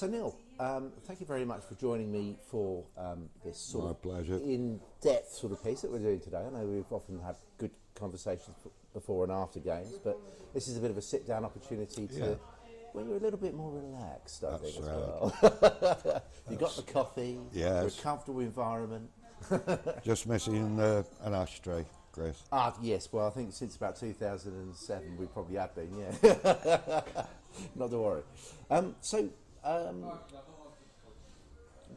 So Neil, thank you very much for joining me for this sort My pleasure. of in-depth sort of piece that we're doing today. I know we've often had good conversations before and after games, but this is a bit of a sit-down opportunity to, when you're a little bit more relaxed, I think, as well. You got the coffee, Yes. you're a comfortable environment. Just missing an ashtray, Chris. Yes, well, I think since about 2007 we probably have been, yeah. Not to worry.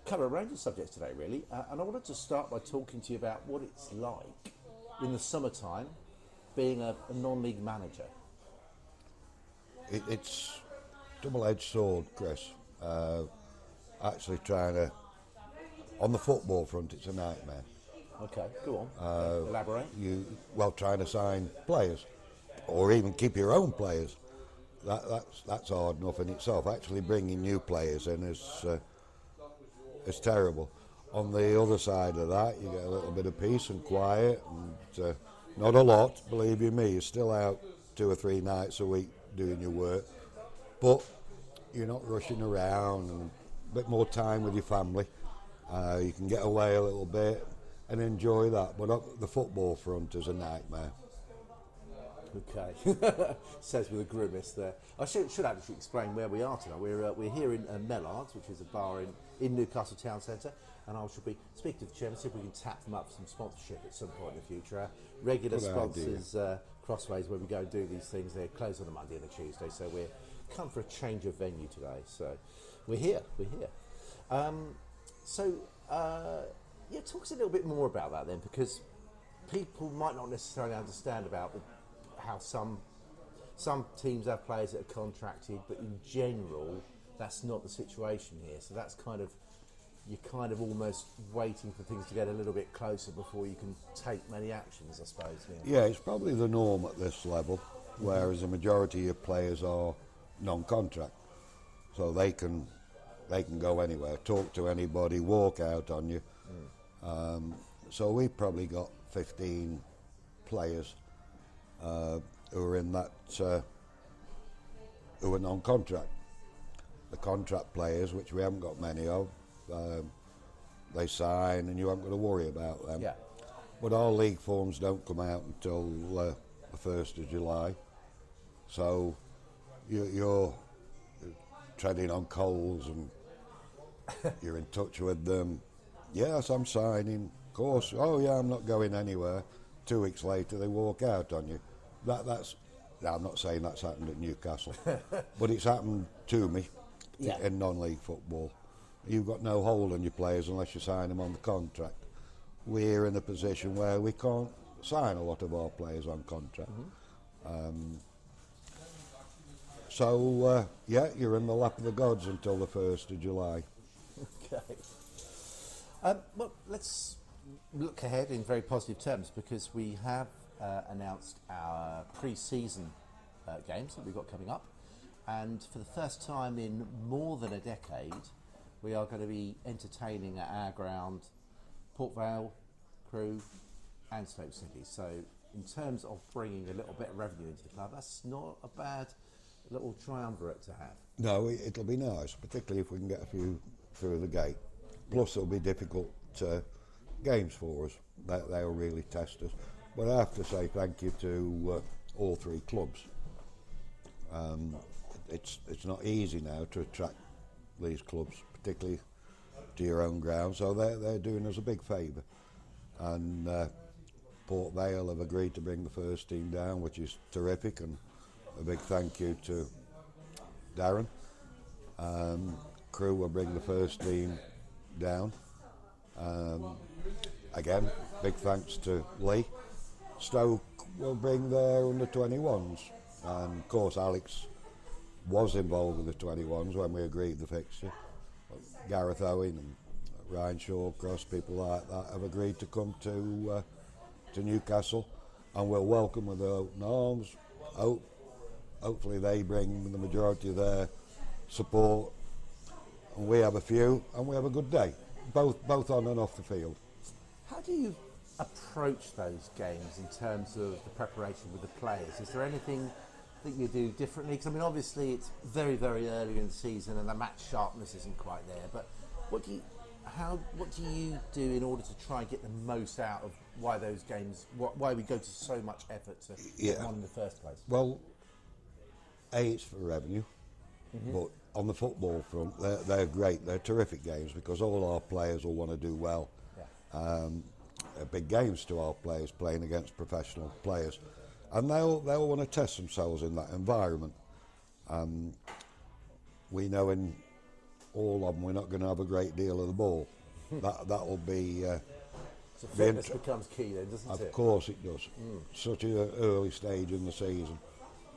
Cover a range of subjects today, really, and I wanted to start by talking to you about what it's like in the summertime being a non-league manager. It's double-edged sword, Chris. Actually trying to, on the football front, it's a nightmare. Okay, go on. Elaborate. Trying to sign players, or even keep your own players. That's hard enough in itself. Actually bringing new players in is terrible. On the other side of that, you get a little bit of peace and quiet, and not a lot, believe you me. You're still out 2 or 3 nights a week doing your work, but you're not rushing around, and a bit more time with your family. You can get away a little bit and enjoy that, but up the football front is a nightmare. Okay, says with a grimace there. I should actually explain where we are tonight. We're here in Mellard's, which is a bar in Newcastle Town Centre, and I shall be speaking to the chairman, see if we can tap them up some sponsorship at some point in the future. Our regular Good sponsors, Crossways, where we go and do these things, they're closed on a Monday and a Tuesday, so we're come for a change of venue today. So we're here. Talk us a little bit more about that then, because people might not necessarily understand about how some teams have players that are contracted, but in general, that's not the situation here. So that's you're kind of almost waiting for things to get a little bit closer before you can take many actions, I suppose. Yeah, it's probably the norm at this level, whereas the majority of players are non-contract, so they can go anywhere, talk to anybody, walk out on you. So we've probably got 15 players who are in that, who are non-contract. The contract players, which we haven't got many of, they sign and you haven't got to worry about them. Yeah. But our league forms don't come out until the 1st of July. So you're treading on coals and you're in touch with them. Yes, I'm signing. Of course. Oh yeah, I'm not going anywhere. 2 weeks later, they walk out on you. I'm not saying that's happened at Newcastle, but it's happened to me in non-league football. You've got no hold on your players unless you sign them on the contract. We're in a position where we can't sign a lot of our players on contract. You're in the lap of the gods until the 1st of July. Okay. Let's look ahead in very positive terms, because we have announced our pre-season games that we've got coming up, and for the first time in more than a decade we are going to be entertaining at our ground Port Vale, Crewe and Stoke City. So in terms of bringing a little bit of revenue into the club, that's not a bad little triumvirate to have. No, it'll be nice, particularly if we can get a few through the gate. Plus it'll be difficult games for us. They'll really test us. But I have to say thank you to all 3 clubs. It's not easy now to attract these clubs, particularly to your own ground. So they're doing us a big favour. And Port Vale have agreed to bring the first team down, which is terrific, and a big thank you to Darren. Crewe will bring the first team down. Again, big thanks to Lee. Stoke will bring their under-21s, and of course Alex was involved with the 21s when we agreed the fixture. Gareth Owen and Ryan Shawcross, people like that, have agreed to come to Newcastle, and we'll welcome with open arms. Hopefully they bring the majority of their support, and we have a few, and we have a good day, both on and off the field. How do you approach those games in terms of the preparation with the players? Is there anything think you do differently? Because I mean, obviously it's very, very early in the season, and the match sharpness isn't quite there. But what do you do in order to try and get the most out of why those games? Why we go to so much effort to get one in the first place? Well, it's for revenue, but on the football front, they're great. They're terrific games because all our players will want to do well. Yeah. Big games to our players playing against professional players, and they'll want to test themselves in that environment. We know in all of them we're not going to have a great deal of the ball. That'll be. So fitness becomes key then, doesn't it? Of course it does. Such an early stage in the season,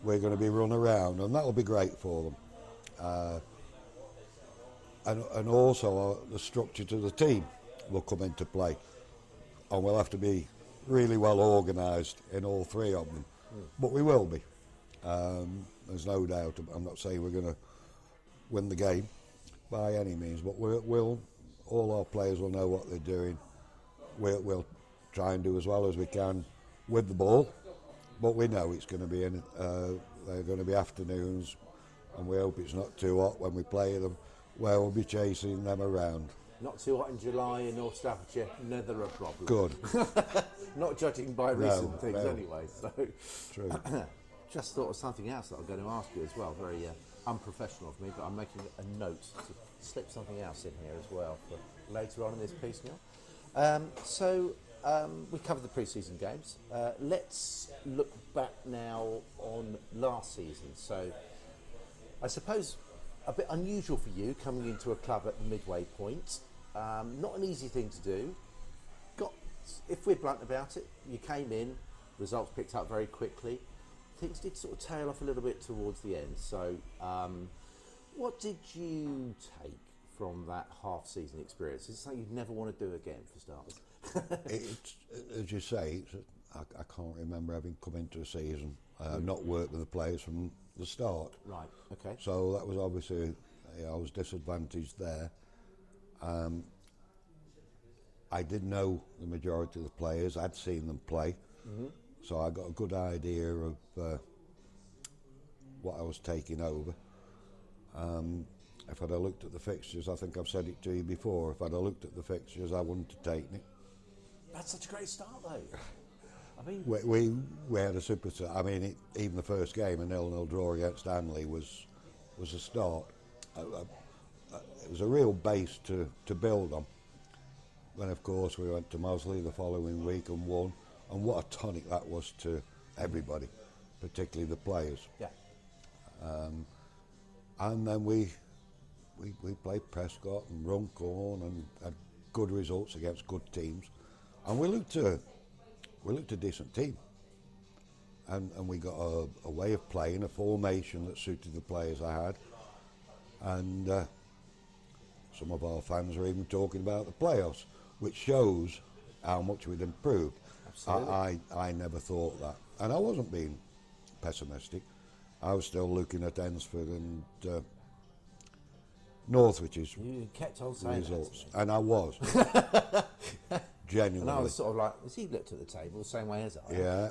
we're going to be run around, and that'll be great for them. And also the structure to the team will come into play, and we'll have to be really well organised in all three of them. But we will be. There's no doubt. I'm not saying we're going to win the game by any means, but all our players will know what they're doing. We'll try and do as well as we can with the ball, but we know it's going to be they're going to be afternoons, and we hope it's not too hot when we play them, where we'll be chasing them around. Not too hot in July in North Staffordshire, neither a problem. Good. Not judging by recent things anyway. So, true. Just thought of something else that I'm going to ask you as well. Very unprofessional of me, but I'm making a note to slip something else in here as well for later on in this piece, Neil. We covered the pre-season games. Let's look back now on last season. So I suppose a bit unusual for you coming into a club at the midway point. Not an easy thing to do. If we're blunt about it, you came in, results picked up very quickly. Things did sort of tail off a little bit towards the end. So what did you take from that half-season experience? Is it something you'd never want to do again, for starters? As you say, I can't remember having come into a season, not worked with the players from the start. Right, okay. So that was obviously, I was disadvantaged there. I did know the majority of the players, I'd seen them play, so I got a good idea of what I was taking over. If I'd have looked at the fixtures, I think I've said it to you before, if I'd have looked at the fixtures, I wouldn't have taken it. That's such a great start, though. I mean, we had a super start. I mean, even the first game, a 0-0 draw against Hanley was a start. It was a real base to build on. Then, of course, we went to Mosley the following week and won. And what a tonic that was to everybody, particularly the players. Yeah. And then we played Prescott and Runcorn and had good results against good teams. And we looked a decent team. And we got a way of playing, a formation that suited the players I had. And some of our fans are even talking about the playoffs, which shows how much we'd improved. Absolutely. I never thought that. And I wasn't being pessimistic. I was still looking at Ensford and Northwich's You kept on saying results. And I was. Genuinely. And I was sort of like, has he looked at the table the same way as I? Yeah.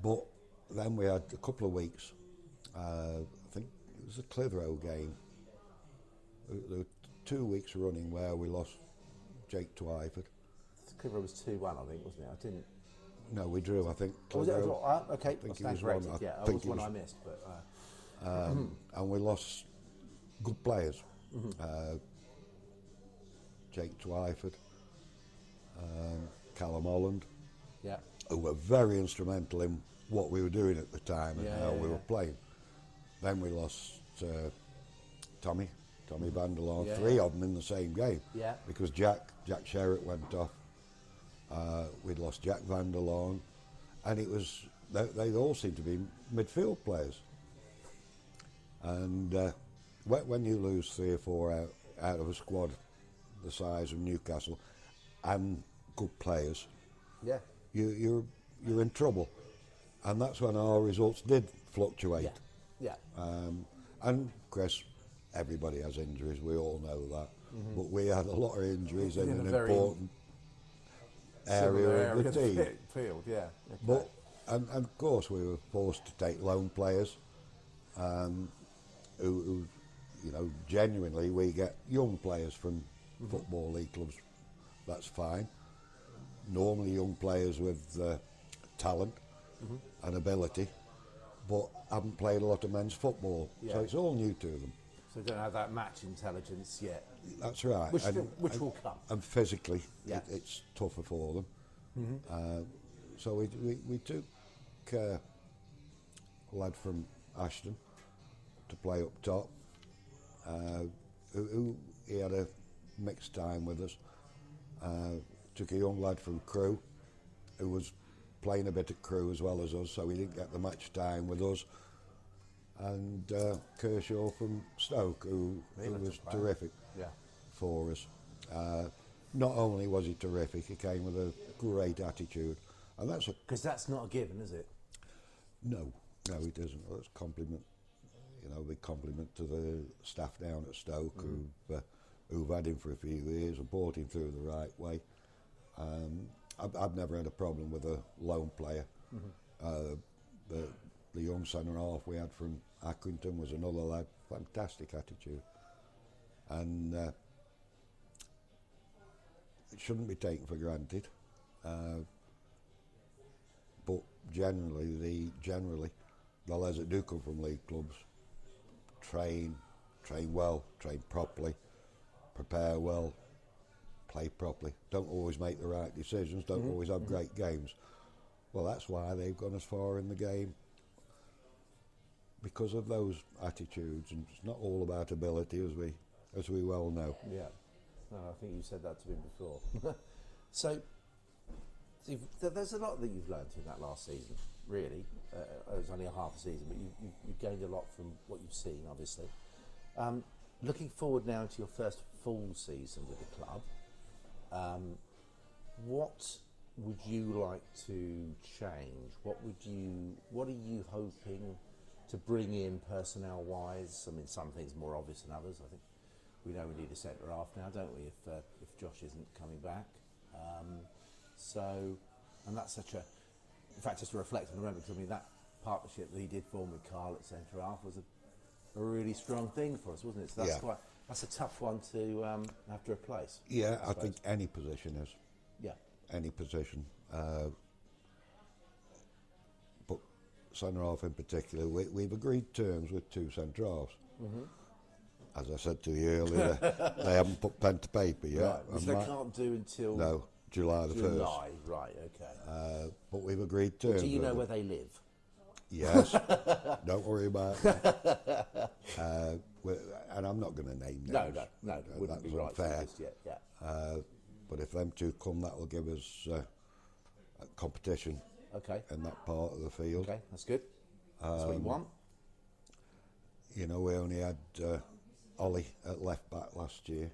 But then we had a couple of weeks. I think it was a Clitheroe game. There were 2 weeks running where we lost Jake Twyford. Clitheroe was 2-1, I think, wasn't it? I didn't. No, we drew, I think. Was it a draw? Okay, I think I it stand was corrected. one. Yeah, I it think was it one was- I missed, but. And we lost good players. Jake Twyford, Callum Holland, Yeah. who were very instrumental in what we were doing at the time and how we were playing. Then we lost Tommy Vanderlaan, Yeah, 3 of them in the same game. Yeah. Because Jack Sherritt went off. We'd lost Jack Vanderlaan, and it was they all seemed to be midfield players. And when you lose 3 or 4 out of a squad the size of Newcastle and good players, Yeah. you're in trouble. And that's when our results did fluctuate. Yeah. And Chris, everybody has injuries, we all know that. But we had a lot of injuries in an a very important area of the team. Field, yeah. Okay. But and of course we were forced to take loan players, who genuinely we get young players from Football League clubs. That's fine. Normally young players with talent and ability, but haven't played a lot of men's football, so it's all new to them. So they don't have that match intelligence yet. That's right. Which will come. And physically, it's tougher for them. So we took a lad from Ashton to play up top. He had a mixed time with us. Took a young lad from Crewe who was playing a bit of Crewe as well as us, so he didn't get the match time with us. And Kershaw from Stoke, who was terrific for us. Not only was he terrific, he came with a great attitude, and that's because that's not a given, is it? No, it isn't. That's a compliment. A big compliment to the staff down at Stoke who've had him for a few years and brought him through the right way. I've never had a problem with a loan player. The young centre half we had from Accrington was another lad, fantastic attitude, and it shouldn't be taken for granted. But generally, the lads that do come from league clubs train well, train properly, prepare well, play properly. Don't always make the right decisions, don't always have great games. Well, that's why they've gone as far in the game, because of those attitudes, and it's not all about ability, as we well know. Yeah, no, I think you said that to me before. So there's a lot that you've learnt in that last season, really. It was only a half a season, but you've gained a lot from what you've seen, obviously. Looking forward now to your first full season with the club, what would you like to change? What are you hoping to bring in personnel-wise? I mean, some things more obvious than others. I think we know we need a centre half now, don't we? If Josh isn't coming back, and that's such a. In fact, just to reflect and remember, because I mean that partnership that he did form with Carl at centre half was a really strong thing for us, wasn't it? So that's a tough one to have to replace. Yeah, I think any position is. Yeah. Any position. But centre half in particular, we've agreed terms with two centre halves. As I said to you earlier, they haven't put pen to paper yet. Right, which they can't do until... No, July the 1st. July, right, okay. But we've agreed terms. Do you know where they live? Yes. Don't worry about it. And I'm not going to name names. No, it wouldn't be right unfair. Just yet, yeah. But if them two come, that will give us competition in that part of the field. Okay, that's good. That's what you want. We only had Ollie at left back last year,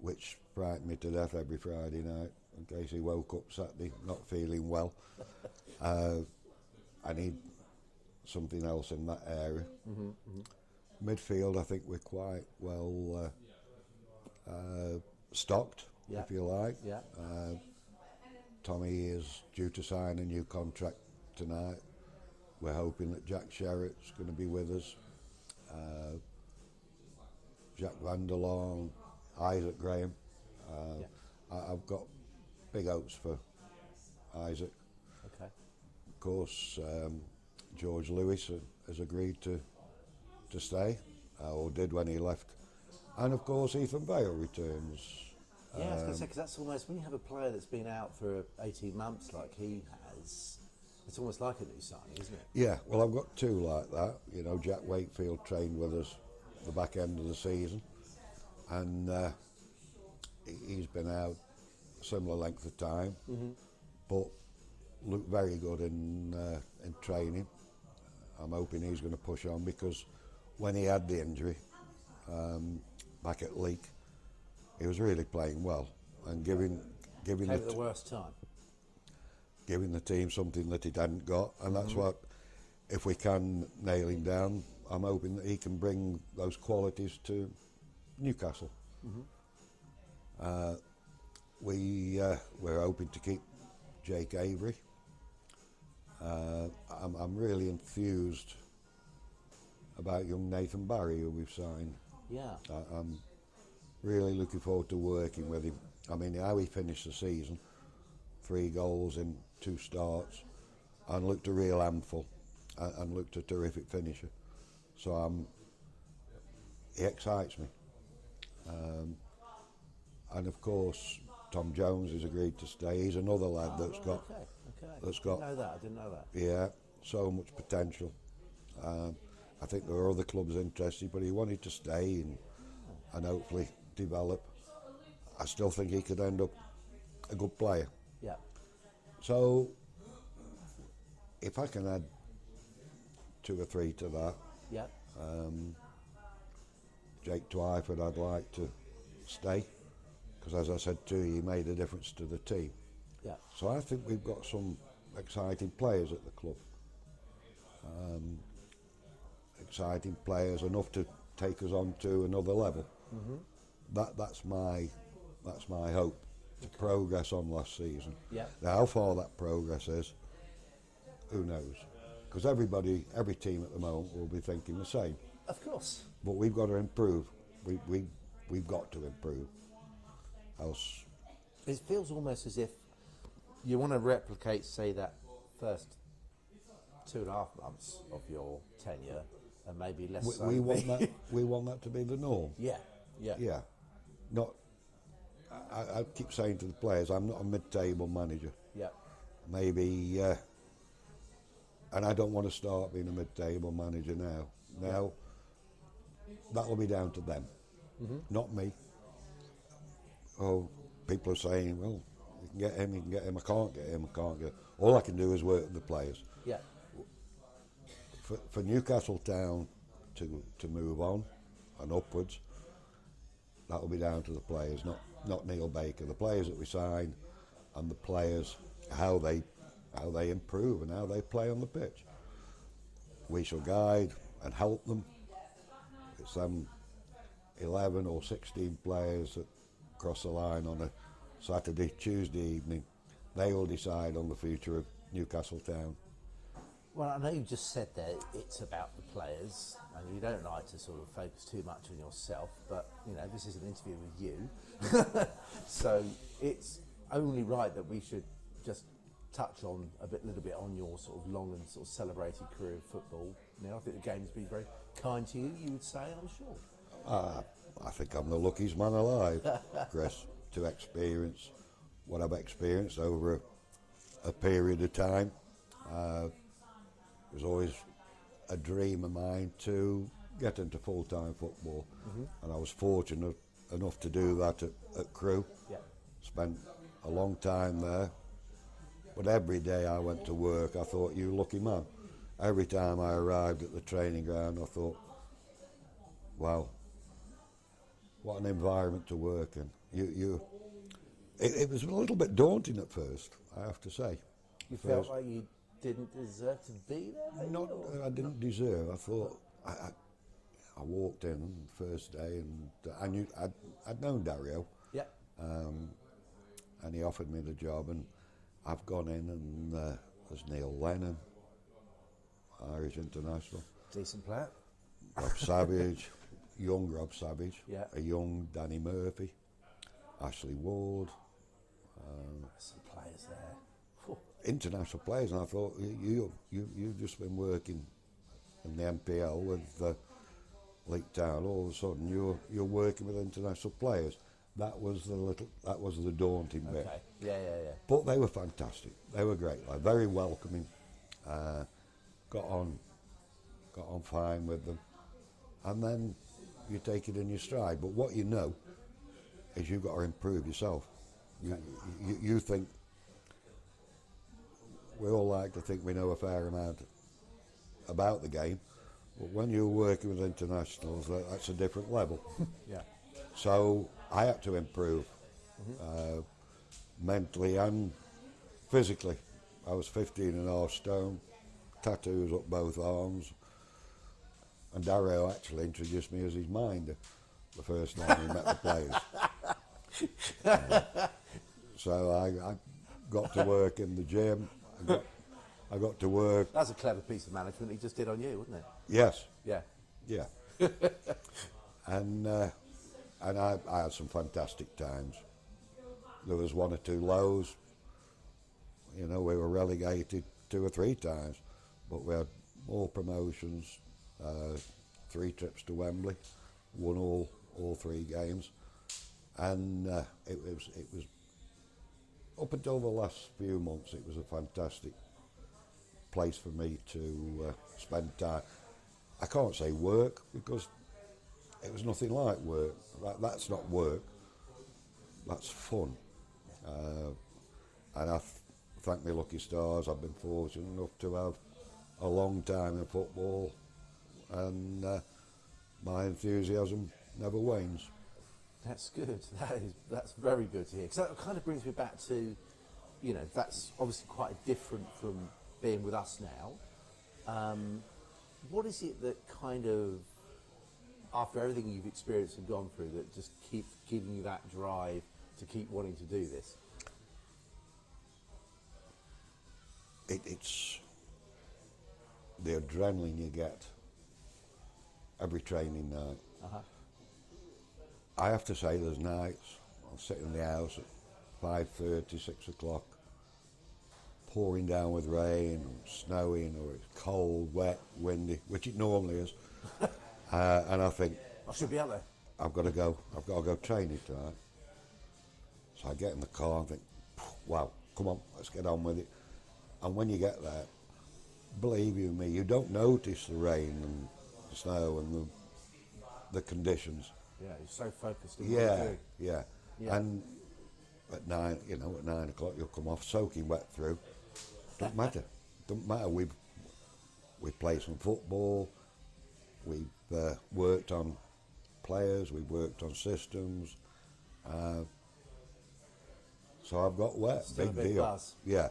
which frightened me to death every Friday night in case he woke up Saturday not feeling well. I need something else in that area. Midfield, I think we're quite well stocked, if you like. Yeah. Tommy is due to sign a new contract tonight. We're hoping that Jack Sherritt's going to be with us. Jack Vanderlong, Isaac Graham. I've got big hopes for Isaac. Okay. Of course, George Lewis has agreed to stay, or did when he left. And of course, Ethan Vale returns. Yeah, I was going to say, because that's almost, when you have a player that's been out for 18 months like he has, it's almost like a new signing, isn't it? Yeah, well, I've got two like that. Jack Wakefield trained with us the back end of the season, and he's been out a similar length of time, but looked very good in training. I'm hoping he's going to push on, because when he had the injury back at Leek, he was really playing well and giving at the worst time. Giving the team something that he hadn't got, and that's what, if we can nail him down, I'm hoping that he can bring those qualities to Newcastle. We're hoping to keep Jake Avery. I'm really enthused about young Nathan Barry, who we've signed. Yeah. I'm really looking forward to working with him. I mean, how he finished the season, 3 goals in 2 starts, and looked a real handful, and looked a terrific finisher. So he excites me. And of course, Tom Jones has agreed to stay. He's another lad that's got, I didn't know that. yeah, so much potential. I think there were other clubs interested, but he wanted to stay and hopefully develop. I still think he could end up a good player. Yeah. So if I can add 2 or 3 to that, Yeah. Jake Twyford, I'd like to stay, because as I said to you, he made a difference to the team. Yeah. So I think we've got some exciting players at the club. Exciting players, enough to take us on to another level. That's my hope, to progress on last season. Yeah. Now, how far that progress is, who knows? Because every team at the moment will be thinking the same. Of course. But we've got to improve. We've got to improve. Else, It feels almost as if you want to replicate, say, that first 2.5 months of your tenure, and maybe less. we want that. We want that to be the norm. Yeah. Yeah. Yeah. Not. I keep saying to the players, I'm not a mid-table manager. Yeah. Maybe, and I don't want to start being a mid-table manager now. Now, that'll be down to them, not me. Oh, people are saying, well, you can get him, I can't get him, All I can do is work with the players. Yeah. For Newcastle Town to move on and upwards, that'll be down to the players, not Neil Baker. The players that we sign, and the players, how they improve and how they play on the pitch. We shall guide and help them. It's them 11 or 16 players that cross the line on a Saturday, Tuesday evening. They will decide on the future of Newcastle Town. Well, I know you just said there it's about the players, and you don't like to sort of focus too much on yourself, but this is an interview with you, so it's only right that we should just touch on little bit on your sort of long and sort of celebrated career of football. I think the game's been very kind to you. You would say, I'm sure. I think I'm the luckiest man alive, Chris, to experience what I've experienced over a period of time. It was always a dream of mine to get into full-time football, and I was fortunate enough to do that at Crewe. Yeah. Spent a long time there, but every day I went to work, I thought, you lucky man. Every time I arrived at the training ground, I thought, wow, what an environment to work in. It was a little bit daunting at first, I have to say. You felt like you didn't deserve to be there? Not that I didn't deserve. I thought I walked in the first day, and I knew I'd known Dario. Yeah. And he offered me the job, and I've gone in, and there's Neil Lennon, Irish international. Decent player. Rob Savage, young Rob Savage. Yeah. A young Danny Murphy, Ashley Ward. Some players there. Whew. International players, and I thought, you've just been working in the MPL with Leek Town. All of a sudden, you're working with international players. That was the daunting bit. Okay. Yeah. But they were fantastic. They were great. Like, very welcoming. Got on fine with them, and then you take it in your stride. But what you know is you've got to improve yourself. Okay. You think, we all like to think we know a fair amount about the game, but when you're working with internationals, that's a different level. Yeah. So I had to improve, mentally and physically. I was 15.5 stone, tattoos up both arms, and Dario actually introduced me as his minder the first time we met the players. So I got to work in the gym. I got to work. That's a clever piece of management he just did on you, wasn't it? Yes, Yeah. yeah. and I had some fantastic times. There was one or two lows. You know, we were relegated 2 or 3 times, but we had more promotions, 3 trips to Wembley, won all 3 games, and it was up until the last few months. It was a fantastic place for me to spend time. I can't say work because it was nothing like work. That's not work. That's fun, and I thank my lucky stars. I've been fortunate enough to have a long time in football, and my enthusiasm never wanes. That's good. That's very good to hear. Because that kind of brings me back to, you know, that's obviously quite different from being with us now. What is it that kind of, after everything you've experienced and gone through, that just keeps giving you that drive to keep wanting to do this? It's the adrenaline you get every training night. Uh-huh. I have to say, there's nights I'll sit in the house at 5:30, 6 o'clock, pouring down with rain, and snowing, or it's cold, wet, windy, which it normally is, and I think, I should be out there. I've got to go training tonight. So I get in the car and think, wow, come on, let's get on with it. And when you get there, believe you me, you don't notice the rain and the snow and the conditions. Yeah, you're so focused on what you're doing. Yeah. And at 9 o'clock you'll come off soaking wet through. Don't matter. We've played some football. We've worked on players. We've worked on systems. So I've got wet. Still Big a big deal. buzz. Yeah.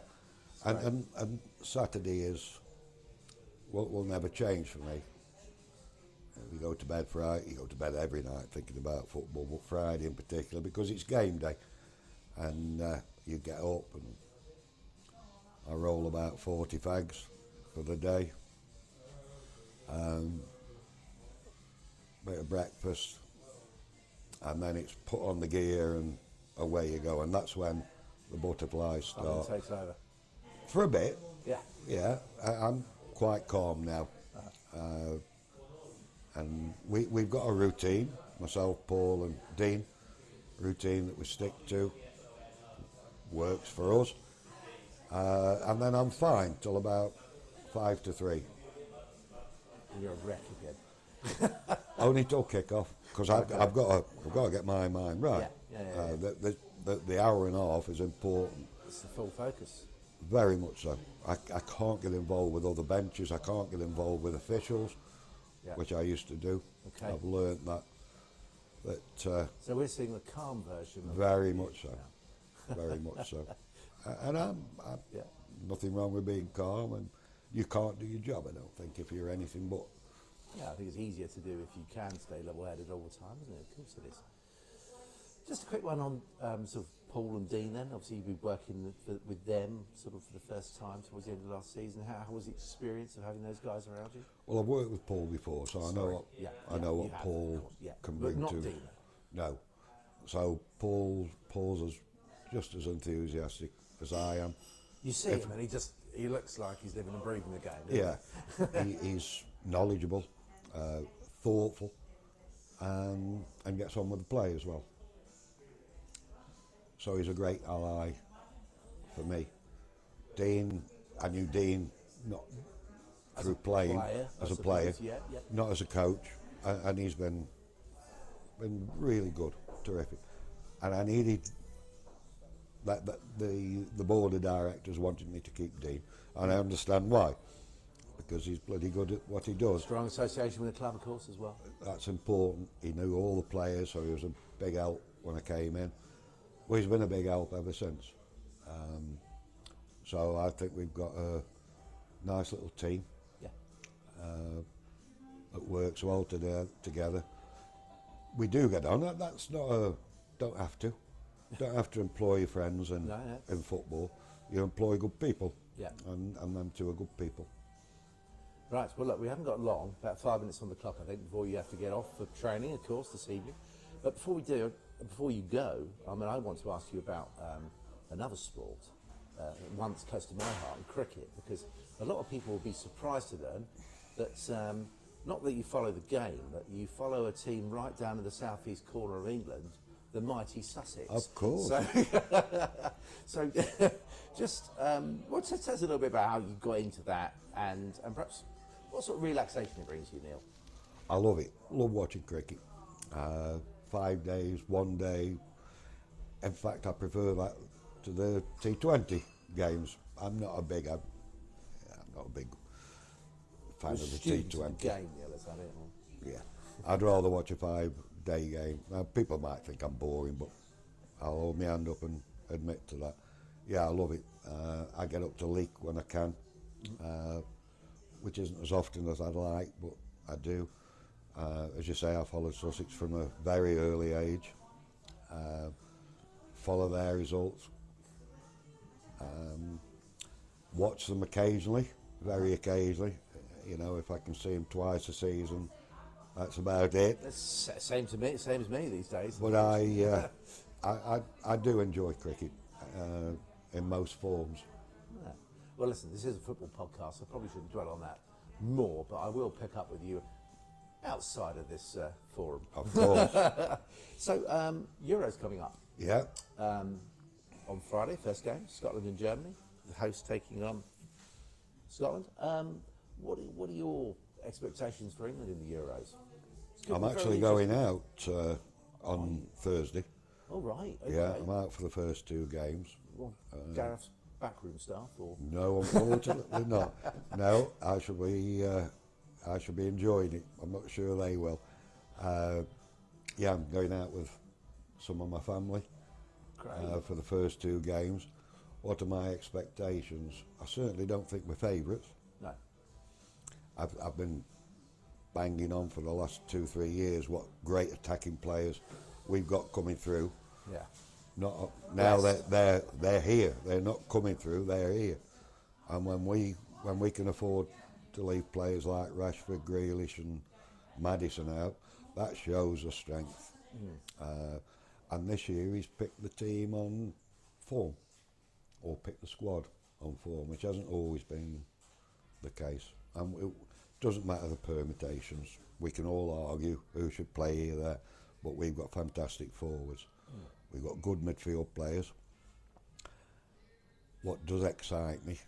And Saturday will never change for me. You go to bed Friday, you go to bed every night thinking about football, but Friday in particular, because it's game day, and you get up and I roll about 40 fags for the day, bit of breakfast, and then it's put on the gear and away you go, and that's when the butterflies start. Takes over. For a bit, Yeah. I'm quite calm now. And we've got a routine, myself, Paul and Dean, routine that we stick to, works for us. And then I'm fine till about 5 to 3. And you're a wreck again. Only till kick-off, because I've got to get my mind right. Yeah. The hour and a half is important. It's the full focus. Very much so. I can't get involved with other benches, I can't get involved with officials, which I used to do. Okay. I've learnt that. So we're seeing the calm version of Very much so. Very much so. And I'm nothing wrong with being calm, and you can't do your job, I don't think, if you're anything but. Yeah, I think it's easier to do if you can stay level-headed all the time, isn't it? Of course it is. Just a quick one on sort of Paul and Dean then. Obviously you've been working with them sort of for the first time towards the end of last season. How was the experience of having those guys around you? Well, I've worked with Paul before, so I know what Paul can bring but not to. Dean. No. So Paul's just as enthusiastic as I am. You see him and he looks like he's living and breathing the game. Yeah. He's knowledgeable, thoughtful, and gets on with the play as well. So he's a great ally for me. Dean, I knew Dean not through playing, as a player, not as a coach, and he's been really good, terrific. And I needed that the board of directors wanted me to keep Dean, and I understand why, because he's bloody good at what he does. Strong association with the club, of course, as well. That's important. He knew all the players, so he was a big help when I came in. Well, he's been a big help ever since. So I think we've got a nice little team that works well together. We do get on. That's not don't have to employ your friends in football. you employ good people. Yeah. And them two are good people. Right, well look, we haven't got long, about 5 minutes on the clock I think, before you have to get off for training, of course, this evening. But before you go, I mean, I want to ask you about another sport, one that's close to my heart, cricket, because a lot of people will be surprised to learn that, not that you follow the game, but you follow a team right down in the southeast corner of England, the mighty Sussex. Of course. So just tell us a little bit about how you got into that, and perhaps what sort of relaxation it brings you, Neil. I love it. Love watching cricket. 5 days, 1 day. In fact, I prefer that to the T20 games. I'm not a big fan of the T20. Game, yeah, let's have it. Yeah, I'd rather watch a 5-day game. Now, people might think I'm boring, but I'll hold my hand up and admit to that. Yeah, I love it. I get up to Leek when I can, which isn't as often as I'd like, but I do. As you say, I followed Sussex from a very early age. Follow their results. Watch them occasionally, very occasionally. You know, if I can see them twice a season, that's about it. That's same as me these days. But I do enjoy cricket in most forms. Yeah. Well, listen, this is a football podcast, so I probably shouldn't dwell on that more, but I will pick up with you outside of this forum. Of course. So, Euro's coming up. Yeah. On Friday, first game, Scotland and Germany, the host taking on Scotland. What are your expectations for England in the Euros? I'm actually going out on Thursday. Oh, right. Okay. Yeah, I'm out for the first 2 games. Well, Gareth's backroom staff, or No, unfortunately not. No, I shall be enjoying it. I'm not sure they will. Yeah, I'm going out with some of my family for the first 2 games. What are my expectations? I certainly don't think we're favourites. No. I've been banging on for the last 2-3 years what great attacking players we've got coming through. Yeah. Not now that they're here. They're not coming through. They're here. And when we can afford to leave players like Rashford, Grealish, and Maddison out, that shows us strength. And this year he's picked the team on form, or picked the squad on form, which hasn't always been the case. And it doesn't matter the permutations. We can all argue who should play here, there, but we've got fantastic forwards. We've got good midfield players. What does excite me,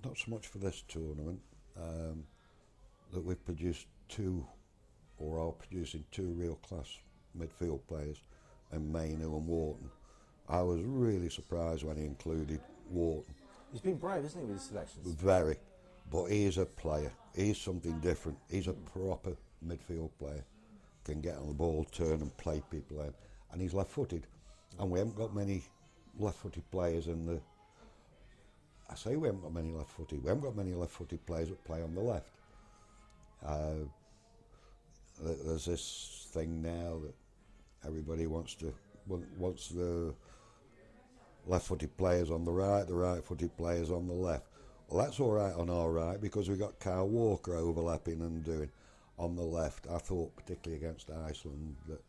not so much for this tournament, that we've produced 2, or are producing 2 real class midfield players, in Mainu and Wharton. I was really surprised when he included Wharton. He's been brave, isn't he, with his selections? Very. But he's a player. He's something different. He's a proper midfield player. Can get on the ball, turn and play people in. And he's left-footed. And we haven't got many left-footed players in the... I say we haven't got many left-footed. We haven't got many left-footed players that play on the left. There's this thing now that everybody wants the left-footed players on the right-footed players on the left. Well, that's all right on our right because we've got Kyle Walker overlapping and doing. On the left, I thought, particularly against Iceland, that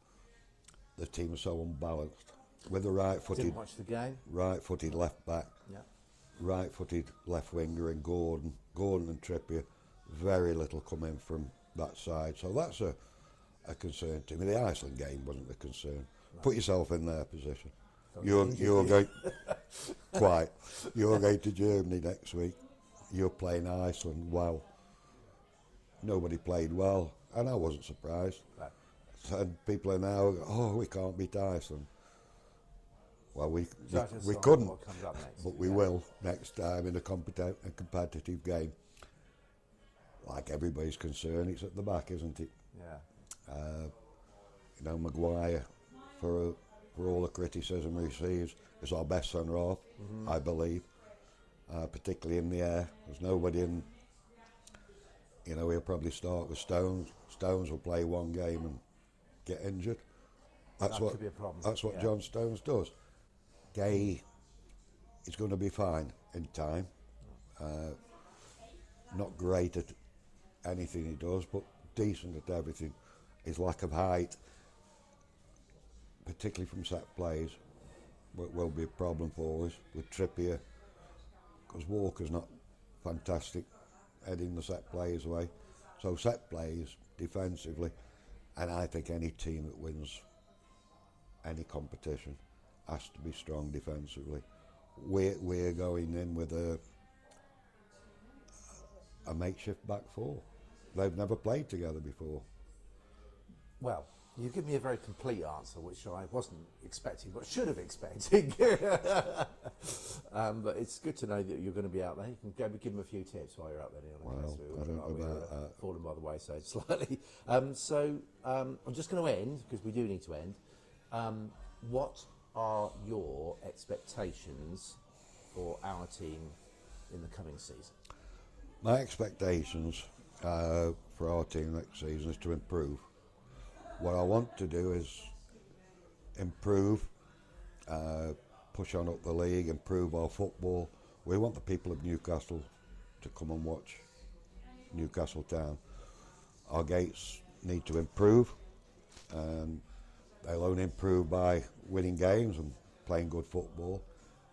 the team was so unbalanced. With the right-footed... Didn't watch the game. Right-footed left-back, Yeah. right-footed left-winger and Gordon and Trippier, very little coming from that side. So that's a concern to me. The Iceland game wasn't a concern. Right. Put yourself in their position. You're going... Quite. You're going to Germany next week. You're playing Iceland well. Nobody played well, and I wasn't surprised. Right. And people are now, we can't beat Iceland. Well, we couldn't, but we will next time in a competitive game. Like everybody's concerned, it's at the back, isn't it? Yeah. Maguire, for all the criticism he receives, is our best centre-half, I believe, particularly in the air. There's nobody in... he'll probably start with Stones. Stones will play 1 game and get injured. That's what John Stones does. Gay is going to be fine. in time. Not great at anything he does, but decent at everything. His lack of height, particularly from set plays, will be a problem for us with Trippier, because Walker's not fantastic heading the set plays away. So set plays defensively, and I think any team that wins any competition has to be strong defensively. We're going in with a makeshift back four. They've never played together before. Well, you give me a very complete answer, which I wasn't expecting, but should have expected. But it's good to know that you're going to be out there. You can go give them a few tips while you're out there, Neil. Well, I don't know about that. Fallen by the wayside slightly. So I'm just going to end, because we do need to end. What are your expectations for our team in the coming season? My expectations for our team next season is to improve. What I want to do is improve, push on up the league, improve our football. We want the people of Newcastle to come and watch Newcastle Town. Our gates need to improve, and they'll only improve by winning games and playing good football.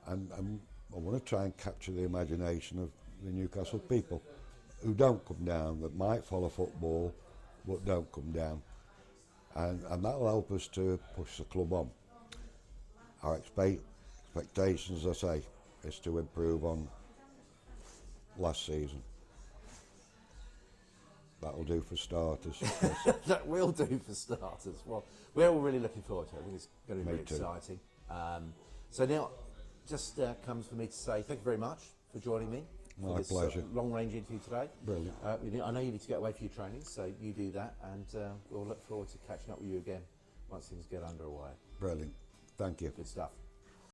And I want to try and capture the imagination of the Newcastle people who don't come down, that might follow football but don't come down. And that'll help us to push the club on. Our expectations, as I say, is to improve on last season. That'll do for starters. That will do for starters. Well, we're all really looking forward to it. I think it's going to be Me very too. exciting. So now, just comes for me to say thank you very much for joining me. For My this pleasure. long-range interview today. Brilliant. I know you need to get away for your training, so you do that, and we'll look forward to catching up with you again once things get underway. Brilliant. Thank you. Good stuff.